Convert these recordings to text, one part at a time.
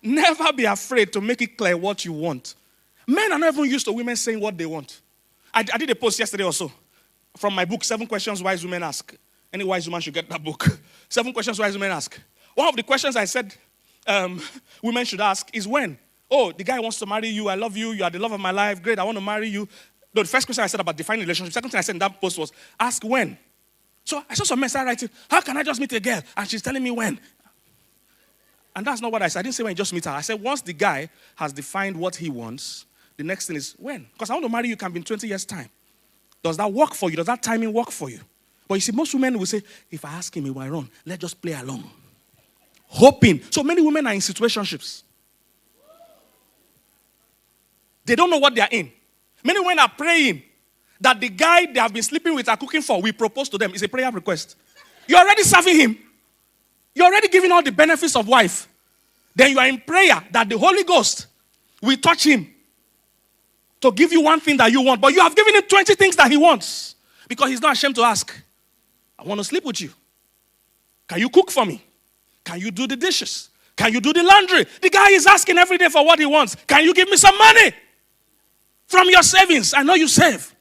Never be afraid to make it clear what you want. Men are not even used to women saying what they want. I did a post yesterday also from my book, 7 Questions Wise Women Ask. Any wise woman should get that book. 7 Questions Wise Women Ask. One of the questions I said women should ask is when? Oh, the guy wants to marry you. I love you. You are the love of my life. Great, I want to marry you. No, the first question I said about defining relationship. Second thing I said in that post was, ask when. So I saw some men start writing, how can I just meet a girl? And she's telling me when. And that's not what I said. I didn't say when you just meet her. I said once the guy has defined what he wants, the next thing is when. Because I want to marry you can be in 20 years' time. Does that work for you? Does that timing work for you? But you see, most women will say, if I ask him, he will run. Let's just play along. Hoping. So many women are in situationships. They don't know what they are in. Many women are praying that the guy they have been sleeping with are cooking for will propose to them. It's a prayer request. You're already serving him. You're already giving all the benefits of wife. Then you are in prayer that the Holy Ghost will touch him to give you one thing that you want. But you have given him 20 things that he wants. Because he's not ashamed to ask. I want to sleep with you. Can you cook for me? Can you do the dishes? Can you do the laundry? The guy is asking every day for what he wants. Can you give me some money? From your savings. I know you save.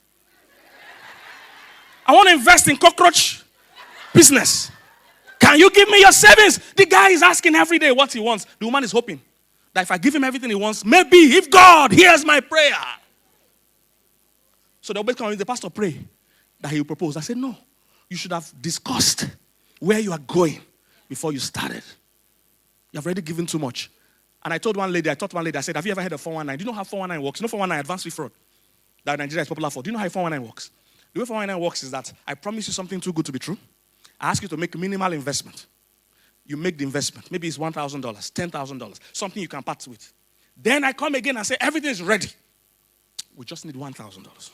I want to invest in cockroach business. Can you give me your savings? The guy is asking every day what he wants. The woman is hoping that if I give him everything he wants, maybe if God hears my prayer. So they'll come with the pastor pray that he will propose. I said, no. You should have discussed where you are going before you started. You have already given too much. And I taught one lady, I said, have you ever heard of 419? Do you know how 419 works? You know 419, advanced fee fraud, that Nigeria is popular for. Do you know how 419 works? The way 419 works is that I promise you something too good to be true. I ask you to make minimal investment. You make the investment. Maybe it's $1,000, $10,000, something you can part with. Then I come again and say, everything is ready. We just need $1,000.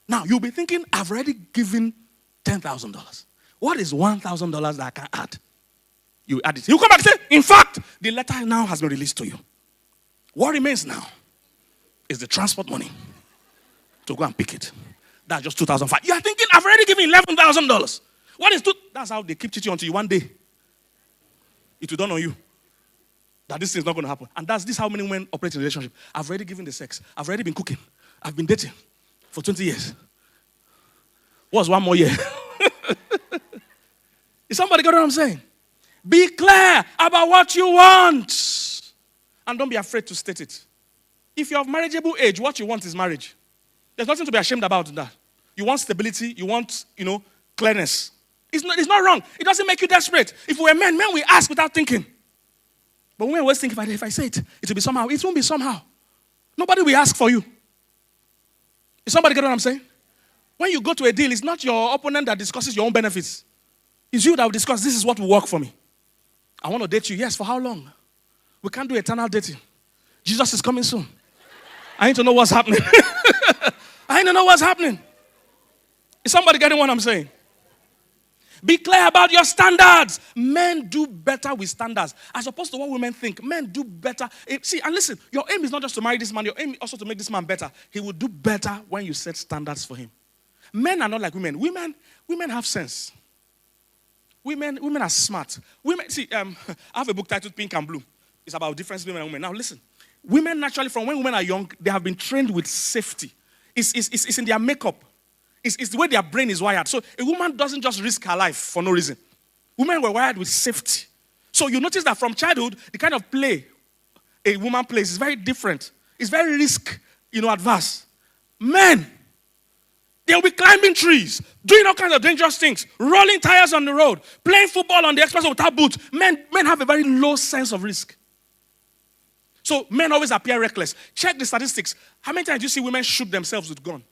Now, you'll be thinking, I've already given $10,000. What is $1,000 that I can add? You add it. You come back and say, in fact, the letter now has been released to you. What remains now is the transport money to go and pick it. That's just $2,500. You are thinking, I've already given $11,000. What is two? That's how they keep cheating until you one day. It will dawn on you that this thing is not going to happen. And this is how many women operate in a relationship. I've already given the sex. I've already been cooking. I've been dating for 20 years. What's one more year? Is somebody got what I'm saying? Be clear about what you want. And don't be afraid to state it. If you're of marriageable age, what you want is marriage. There's nothing to be ashamed about in that. You want stability. You want, clearness. It's not wrong. It doesn't make you desperate. If we're men we ask without thinking. But women always think, if I say it, it will be somehow. It won't be somehow. Nobody will ask for you. Is somebody get what I'm saying? When you go to a deal, it's not your opponent that discusses your own benefits. It's you that will discuss, this is what will work for me. I want to date you. Yes, for how long? We can't do eternal dating. Jesus is coming soon. I need to know what's happening. I need to know what's happening. Is somebody getting what I'm saying? Be clear about your standards. Men do better with standards. As opposed to what women think. Men do better. See, and listen, your aim is not just to marry this man. Your aim is also to make this man better. He will do better when you set standards for him. Men are not like women. Women have sense. Women are smart. I have a book titled Pink and Blue. It's about difference between men and women. Now listen. Women naturally, from when women are young, they have been trained with safety. It's in their makeup. It's the way their brain is wired. So a woman doesn't just risk her life for no reason. Women were wired with safety. So you notice that from childhood, the kind of play a woman plays is very different. It's very risk, adverse. Men, they'll be climbing trees, doing all kinds of dangerous things, rolling tires on the road, playing football on the expressway without boots. Men have a very low sense of risk. So men always appear reckless. Check the statistics. How many times do you see women shoot themselves with gun?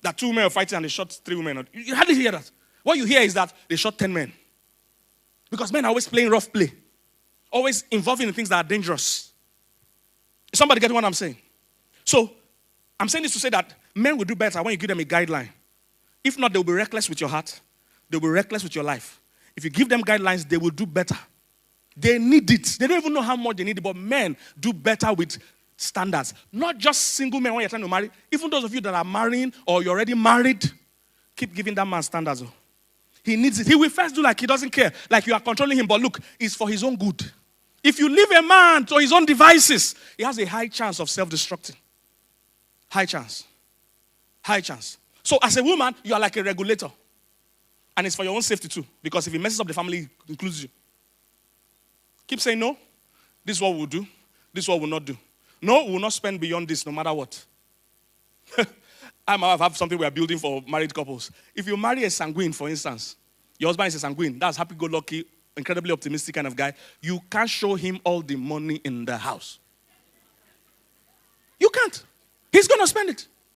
That 2 women are fighting and they shot 3 women. You hardly hear that. What you hear is that they shot 10 men. Because men are always playing rough play. Always involving in things that are dangerous. Is somebody getting what I'm saying? So, I'm saying this to say that men will do better when you give them a guideline. If not, they'll be reckless with your heart. They'll be reckless with your life. If you give them guidelines, they will do better. They need it. They don't even know how much they need it, but men do better with standards. Not just single men when you're trying to marry. Even those of you that are marrying or you're already married, keep giving that man standards. He needs it. He will first do like he doesn't care, like you are controlling him, but look, it's for his own good. If you leave a man to his own devices, he has a high chance of self-destructing. High chance. High chance. So as a woman, you are like a regulator. And it's for your own safety too. Because if he messes up the family, it includes you. Keep saying no. This is what we'll do. This is what we'll not do. No, we will not spend beyond this no matter what. I might have something we are building for married couples. If you marry a sanguine, for instance, your husband is a sanguine, that's happy-go-lucky, incredibly optimistic kind of guy, you can't show him all the money in the house. You can't. He's going to spend it.